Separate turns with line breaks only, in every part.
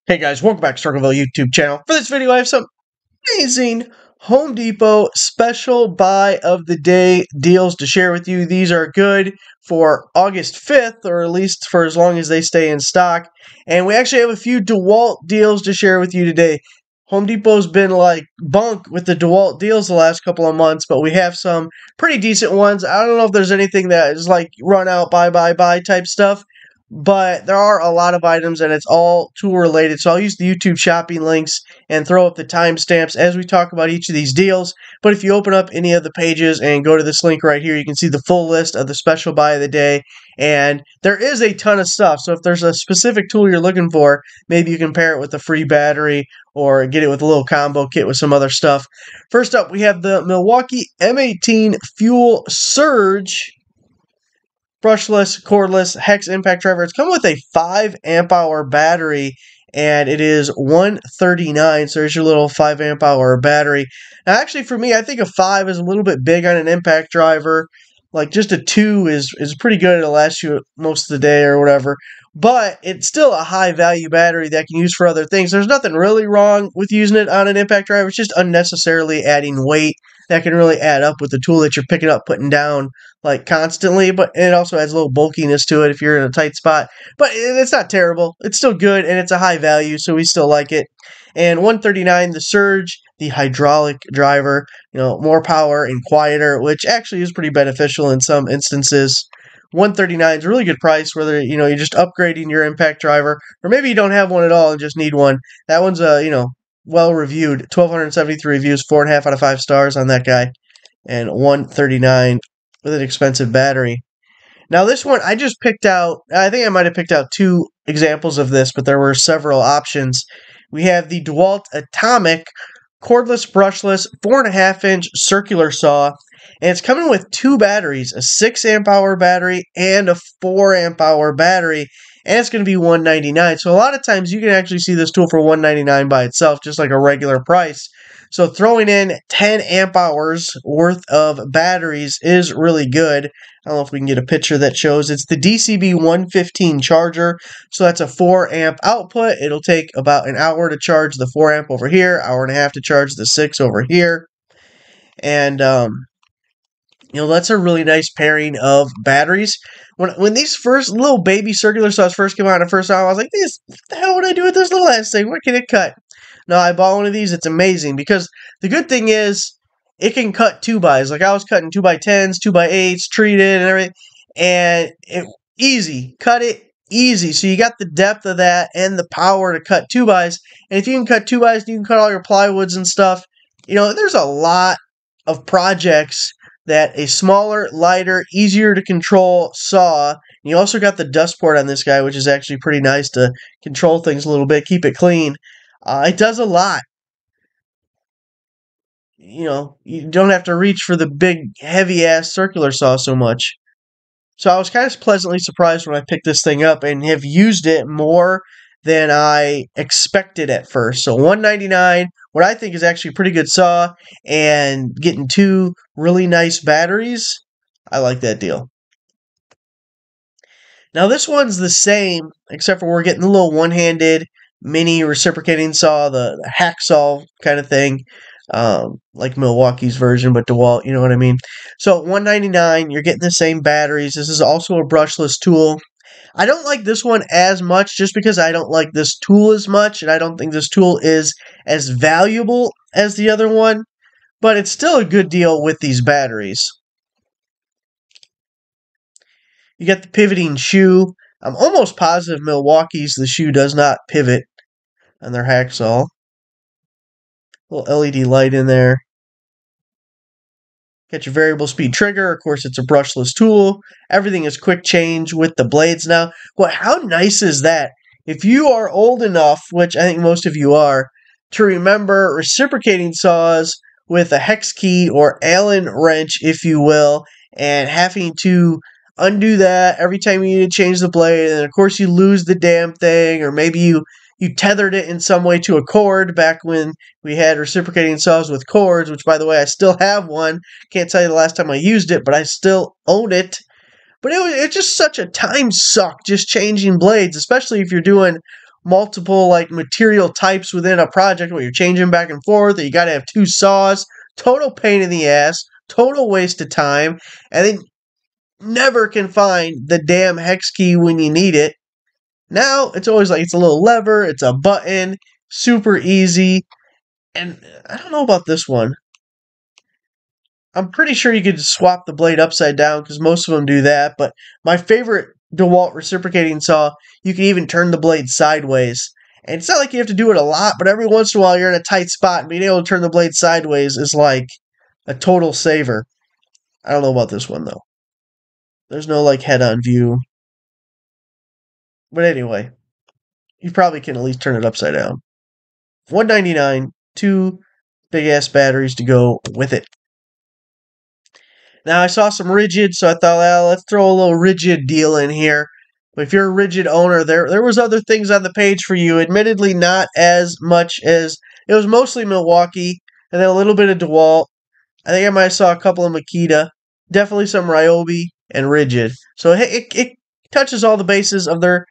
Hey guys, welcome back to Circleville YouTube channel. For this video, I have some amazing Home Depot special buy of the day deals to share with you. These are good for August 5th, or at least for as long as they stay in stock. And we actually have a few DeWalt deals to share with you today. Home Depot's been like bunk with the DeWalt deals the last couple of months, but we have some pretty decent ones. I don't know if there's anything that is like run out, buy type stuff. But there are a lot of items, and it's all tool related. So I'll use the YouTube shopping links and throw up the timestamps as we talk about each of these deals. But if you open up any of the pages and go to this link right here, you can see the full list of the special buy of the day. And there is a ton of stuff. So if there's a specific tool you're looking for, maybe you can pair it with a free battery or get it with a little combo kit with some other stuff. First up, we have the Milwaukee M18 Fuel Surge brushless, cordless, hex impact driver. It's come with a 5 amp hour battery, and it is $139. So there's your little 5 amp hour battery. Now, actually, for me, I think a 5 is a little bit big on an impact driver. Like just a 2 is pretty good. It'll last you most of the day or whatever. But it's still a high value battery that can use for other things. There's nothing really wrong with using it on an impact driver. It's just unnecessarily adding weight that can really add up with the tool that you're picking up, putting down like constantly. But it also adds a little bulkiness to it if you're in a tight spot. But it's not terrible. It's still good, and it's a high value, so we still like it. And $139, the Surge, the hydraulic driver, more power and quieter, which actually is pretty beneficial in some instances. $139 is a really good price, whether you're just upgrading your impact driver, or maybe you don't have one at all and just need one. That one's well reviewed. 1,273 reviews, 4.5 out of 5 stars on that guy, and $139 with an expensive battery. Now this one I just picked out. I think I might have picked out 2 examples of this, but there were several options. We have the DeWalt Atomic cordless, brushless, 4.5-inch circular saw. And it's coming with 2 batteries, a 6 amp hour battery and a 4 amp hour battery, and it's going to be $199. So a lot of times you can actually see this tool for $199 by itself, just like a regular price. So throwing in 10 amp hours worth of batteries is really good. I don't know if we can get a picture that shows. It's the DCB 115 charger. So that's a 4 amp output. It'll take about an hour to charge the 4 amp over here, hour and a half to charge the 6 over here. And that's a really nice pairing of batteries. When these first little baby circular saws first came out, the first time I was like, what the hell would I do with this little ass thing? What can it cut? No, I bought one of these. It's amazing because the good thing is it can cut 2x. Like I was cutting 2x10s, 2x8s, treated and everything. And easy. Cut it easy. So you got the depth of that and the power to cut 2x. And if you can cut 2x, you can cut all your plywoods and stuff. There's a lot of projects that a smaller, lighter, easier to control saw. You also got the dust port on this guy, which is actually pretty nice to control things a little bit, keep it clean. It does a lot. You don't have to reach for the big, heavy-ass circular saw so much. So I was kind of pleasantly surprised when I picked this thing up and have used it more than I expected at first. So $199, what I think is actually a pretty good saw, and getting 2 really nice batteries, I like that deal. Now this one's the same, except for we're getting the little one-handed mini reciprocating saw, the hacksaw kind of thing, like Milwaukee's version, but DeWalt, you know what I mean? So $199, you're getting the same batteries. This is also a brushless tool. I don't like this one as much just because I don't like this tool as much, and I don't think this tool is as valuable as the other one, but it's still a good deal with these batteries. You got the pivoting shoe. I'm almost positive Milwaukee's, the shoe does not pivot on their hacksaw. Little LED light in there. Got your variable speed trigger. Of course, it's a brushless tool. Everything is quick change with the blades now. Well, how nice is that? If you are old enough, which I think most of you are, to remember reciprocating saws with a hex key or Allen wrench, if you will, and having to undo that every time you need to change the blade, and of course you lose the damn thing, or maybe you tethered it in some way to a cord back when we had reciprocating saws with cords, which, by the way, I still have one. Can't tell you the last time I used it, but I still own it. But it's just such a time suck just changing blades, especially if you're doing multiple like material types within a project where you're changing back and forth, or you got to have two saws. Total pain in the ass, total waste of time, and then never can find the damn hex key when you need it. Now it's always like it's a little lever, it's a button, super easy. And I don't know about this one. I'm pretty sure you could swap the blade upside down because most of them do that. But my favorite DeWalt reciprocating saw, you can even turn the blade sideways. And it's not like you have to do it a lot, but every once in a while you're in a tight spot and being able to turn the blade sideways is like a total saver. I don't know about this one though. There's no like head-on view. But anyway, you probably can at least turn it upside down. $199, two big ass batteries to go with it. Now I saw some rigid, so I thought, well, let's throw a little rigid deal in here. But if you're a rigid owner, there was other things on the page for you. Admittedly, not as much as it was mostly Milwaukee, and then a little bit of DeWalt. I think I might have saw a couple of Makita, definitely some Ryobi and rigid. So it touches all the bases of their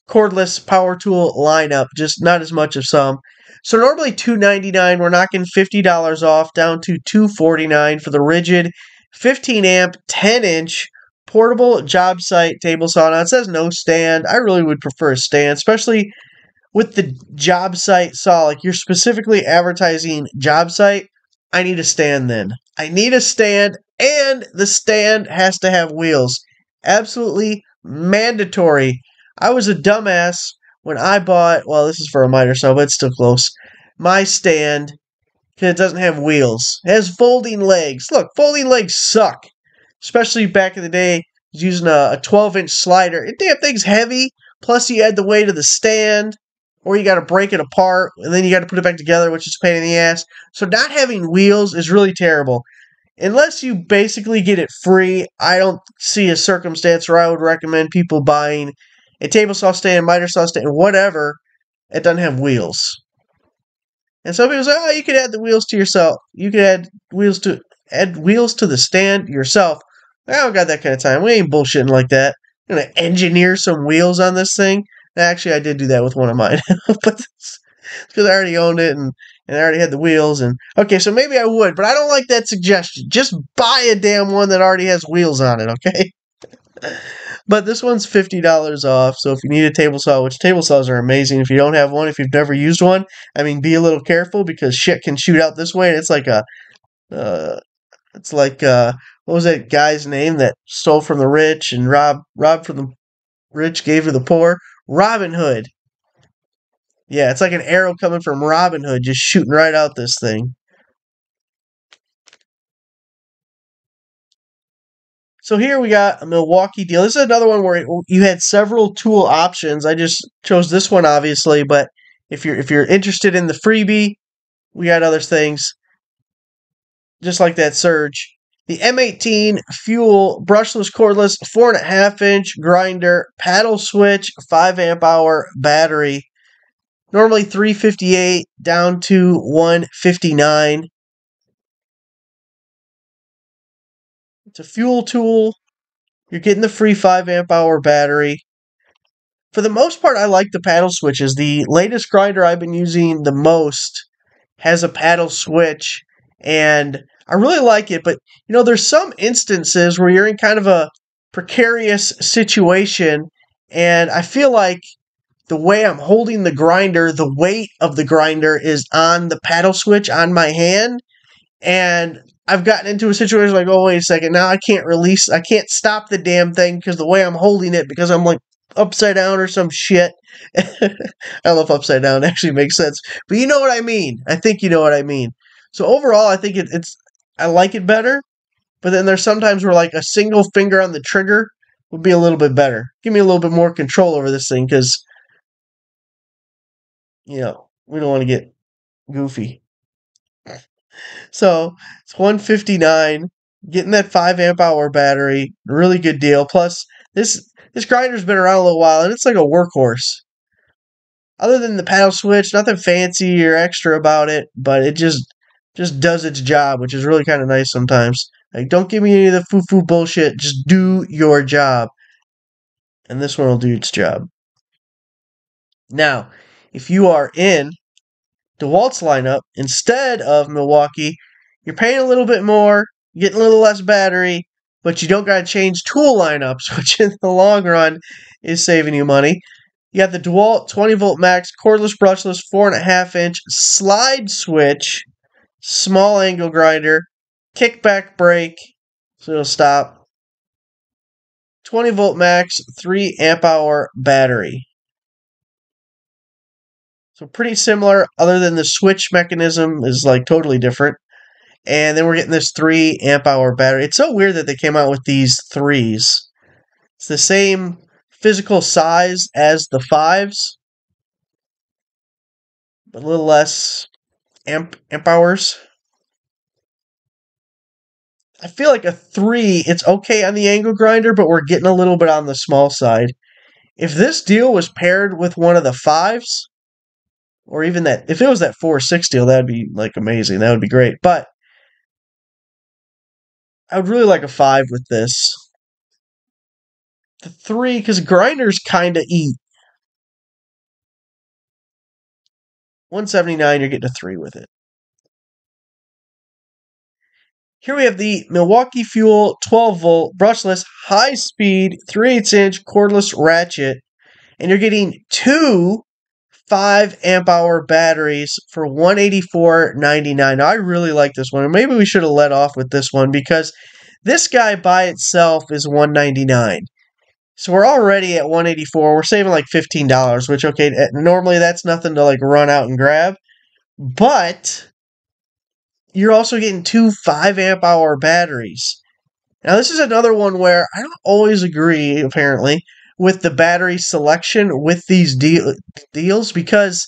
cordless power tool lineup, just not as much of some. So normally $299, we're knocking $50 off down to $249 for the rigid 15 amp 10-inch portable job site table saw. Now it says no stand. I really would prefer a stand, especially with the job site saw. Like you're specifically advertising job site. I need a stand then. I need a stand, and the stand has to have wheels. Absolutely mandatory. I was a dumbass when I bought, well, this is for a miter saw, but it's still close, my stand, because it doesn't have wheels. It has folding legs. Look, folding legs suck. Especially back in the day, I was using a 12-inch slider. It damn thing's heavy, plus you add the weight of the stand, or you got to break it apart, and then you got to put it back together, which is a pain in the ass. So not having wheels is really terrible. Unless you basically get it free, I don't see a circumstance where I would recommend people buying a table saw stand, miter saw stand, whatever, it doesn't have wheels. And some people say, oh, you could add the wheels to yourself. You could add wheels to the stand yourself. I don't got that kind of time. We ain't bullshitting like that. I'm going to engineer some wheels on this thing. Actually, I did do that with one of mine. But it's because I already owned it and I already had the wheels. And okay, so maybe I would, but I don't like that suggestion. Just buy a damn one that already has wheels on it, okay? But this one's $50 off, so if you need a table saw, which table saws are amazing. If you don't have one, if you've never used one, I mean, be a little careful because shit can shoot out this way. And it's like what was that guy's name that stole from the rich and robbed from the rich, gave to the poor? Robin Hood. Yeah, it's like an arrow coming from Robin Hood, just shooting right out this thing. So here we got a Milwaukee deal. This is another one where you had several tool options. I just chose this one, obviously, but if you're interested in the freebie, we got other things, just like that Surge. The M18 Fuel brushless cordless 4.5-inch grinder, paddle switch, 5 amp hour battery. Normally $358 down to $159. It's a fuel tool. You're getting the free 5 amp hour battery. For the most part, I like the paddle switches. The latest grinder I've been using the most has a paddle switch, and I really like it. But, you know, there's some instances where you're in kind of a precarious situation, and I feel like the way I'm holding the grinder, the weight of the grinder is on the paddle switch on my hand, and I've gotten into a situation like, oh, wait a second, now I can't stop the damn thing because the way I'm holding it, because I'm like upside down or some shit. I don't know if upside down actually makes sense, but you know what I mean. I think you know what I mean. So overall, I think I like it better, but then there's sometimes where like a single finger on the trigger would be a little bit better. Give me a little bit more control over this thing because, you know, we don't want to get goofy. So it's $159, getting that 5 amp hour battery, really good deal. Plus, this grinder's been around a little while, and it's like a workhorse. Other than the paddle switch, nothing fancy or extra about it, but it just does its job, which is really kind of nice sometimes. Like, don't give me any of the foo-foo bullshit. Just do your job. And this one will do its job. Now, if you are in DeWalt's lineup instead of Milwaukee, you're paying a little bit more, getting a little less battery, but you don't got to change tool lineups, which in the long run is saving you money. You got the DeWalt 20-volt max cordless brushless 4.5-inch slide switch, small angle grinder, kickback brake, so it'll stop. 20-volt max 3 amp hour battery. So pretty similar, other than the switch mechanism is like totally different. And then we're getting this 3 amp hour battery. It's so weird that they came out with these threes. It's the same physical size as the fives, but a little less amp hours. I feel like a 3, it's okay on the angle grinder, but we're getting a little bit on the small side. If this deal was paired with one of the fives, or even that, if it was that 4-6 deal, that'd be like amazing. That would be great. But I would really like a 5 with this. The 3, because grinders kind of eat. 179, you're getting a 3 with it. Here we have the Milwaukee Fuel 12-volt brushless high-speed 3/8-inch cordless ratchet, and you're getting 2 5 amp hour batteries for $184.99. Now, I really like this one. Maybe we should have let off with this one because this guy by itself is $199. So we're already at $184. We're saving like $15, which, okay, normally that's nothing to like run out and grab. But you're also getting 2 5 amp hour batteries. Now, this is another one where I don't always agree, apparently, with the battery selection with these deals because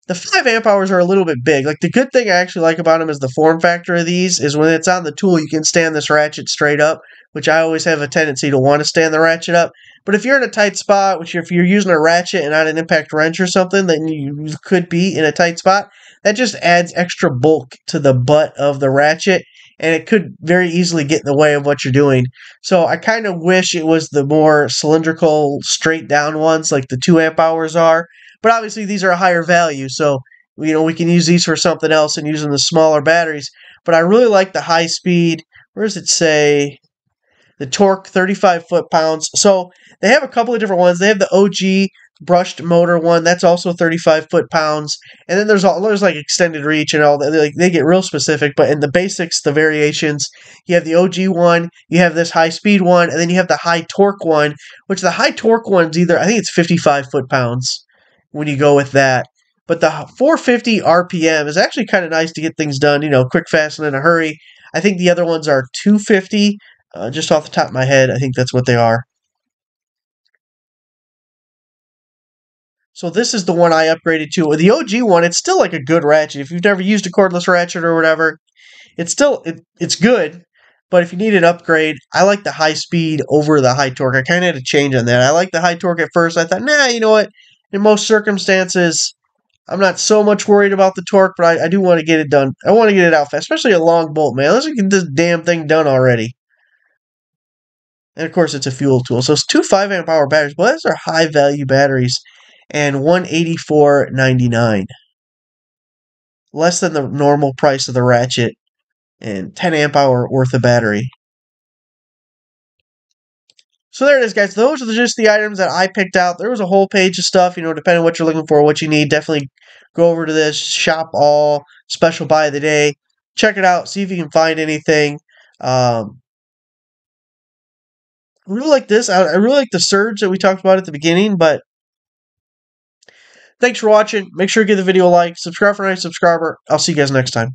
the 5 amp hours are a little bit big. Like, the good thing I actually like about them is the form factor of these is when it's on the tool, you can stand this ratchet straight up, which I always have a tendency to want to stand the ratchet up. But if you're in a tight spot, which if you're using a ratchet and not an impact wrench or something, then you could be in a tight spot. That just adds extra bulk to the butt of the ratchet, and it could very easily get in the way of what you're doing. So I kind of wish it was the more cylindrical, straight down ones like the 2 amp hours are. But obviously these are a higher value, so we can use these for something else and using the smaller batteries. But I really like the high speed. Where does it say? The torque, 35 foot-pounds. So they have a couple of different ones. They have the OG brushed motor one. That's also 35 foot-pounds. And then there's like extended reach and all that. They get real specific. But in the basics, the variations, you have the OG one, you have this high-speed one, and then you have the high-torque one, which the high-torque one's either, I think it's 55 foot-pounds when you go with that. But the 450 RPM is actually kind of nice to get things done, quick, fast, and in a hurry. I think the other ones are 250. Just off the top of my head, I think that's what they are. So this is the one I upgraded to. The OG one, it's still like a good ratchet. If you've never used a cordless ratchet or whatever, it's good. But if you need an upgrade, I like the high speed over the high torque. I kind of had to change on that. I like the high torque at first. I thought, nah, you know what? In most circumstances, I'm not so much worried about the torque, but I do want to get it done. I want to get it out fast, especially a long bolt, man. Let's get this damn thing done already. And of course, it's a fuel tool. So it's 2 5 amp hour batteries. Well, those are high value batteries. And $184.99. Less than the normal price of the ratchet. And 10 amp hour worth of battery. So there it is, guys. Those are just the items that I picked out. There was a whole page of stuff, depending on what you're looking for, what you need. Definitely go over to this shop all special buy of the day. Check it out. See if you can find anything. I really like this. I really like the surge that we talked about at the beginning, but thanks for watching. Make sure to give the video a like. Subscribe for a nice subscriber. I'll see you guys next time.